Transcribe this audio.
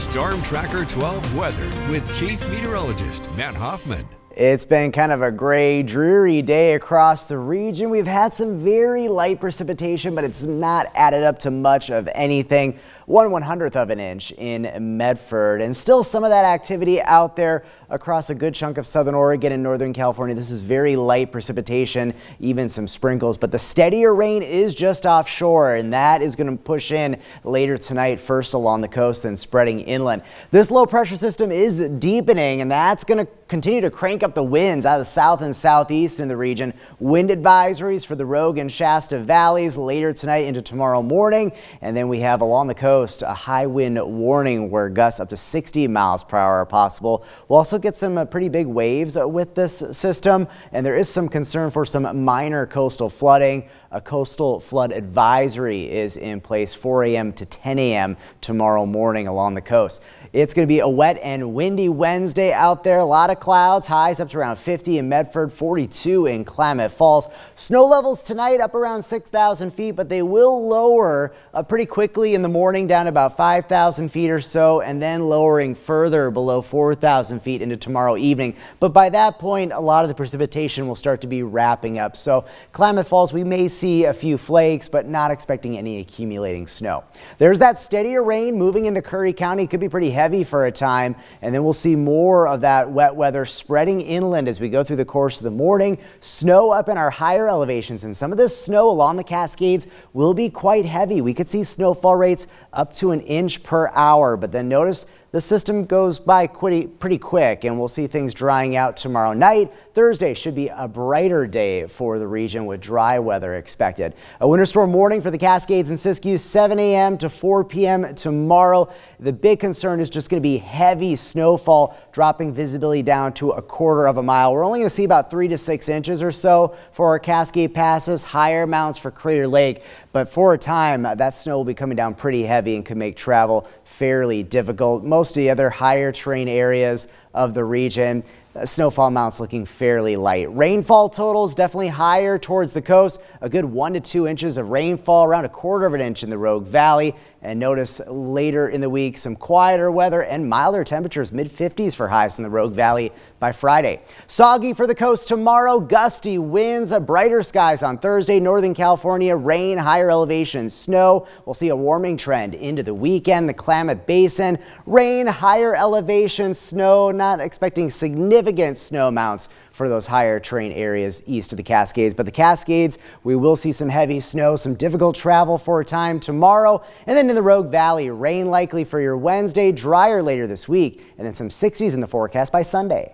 Storm Tracker 12 weather with Chief Meteorologist Matt Hoffman. It's been kind of a gray, dreary day across the region. We've had some very light precipitation, but it's not added up to much of anything. 1/100th of an inch in Medford, and still some of that activity out there across a good chunk of southern Oregon and northern California. This is very light precipitation, even some sprinkles, but the steadier rain is just offshore, and that is going to push in later tonight, first along the coast, then spreading inland. This low pressure system is deepening, and that's going to continue to crank up the winds out of the south and southeast in the region. Wind advisories for the Rogue and Shasta valleys later tonight into tomorrow morning, and then we have along the coast a high wind warning where gusts up to 60 miles per hour are possible. We'll also get some pretty big waves with this system, and there is some concern for some minor coastal flooding. A coastal flood advisory is in place 4 a.m. to 10 a.m. tomorrow morning along the coast. It's going to be a wet and windy Wednesday out there. A lot of clouds, highs up to around 50 in Medford, 42 in Klamath Falls. Snow levels tonight up around 6,000 feet, but they will lower pretty quickly in the morning down to about 5,000 feet or so, and then lowering further below 4,000 feet into tomorrow evening. But by that point, a lot of the precipitation will start to be wrapping up. So Klamath Falls, we may see a few flakes, but not expecting any accumulating snow. There's that steadier rain moving into Curry County. Could be pretty heavy for a time, and then we'll see more of that wet weather spreading inland as we go through the course of the morning. Snow up in our higher elevations, and some of this snow along the Cascades will be quite heavy. We could see snowfall rates up to an inch per hour, but then notice the system goes by pretty quick, and we'll see things drying out tomorrow night. Thursday should be a brighter day for the region with dry weather expected. A winter storm warning for the Cascades and Siskiyou, 7 a.m. to 4 p.m. tomorrow. The big concern is just going to be heavy snowfall, dropping visibility down to 1/4 of a mile. We're only going to see about 3 to 6 inches or so for our Cascade passes, higher amounts for Crater Lake. But for a time, that snow will be coming down pretty heavy and could make travel fairly difficult. Most of the other higher terrain areas of the region, snowfall amounts looking fairly light. Rainfall totals definitely higher towards the coast. A good 1 to 2 inches of rainfall, around 1/4 of an inch in the Rogue Valley. And notice later in the week, some quieter weather and milder temperatures, mid-50s for highs in the Rogue Valley by Friday. Soggy for the coast tomorrow, gusty winds, brighter skies on Thursday. Northern California, rain, higher elevations, snow. We'll see a warming trend into the weekend. The Klamath Basin, rain, higher elevations, snow. Not expecting significant snow amounts for those higher terrain areas east of the Cascades. But the Cascades, we will see some heavy snow, some difficult travel for a time tomorrow. And then in the Rogue Valley, rain likely for your Wednesday, drier later this week, and then some 60s in the forecast by Sunday.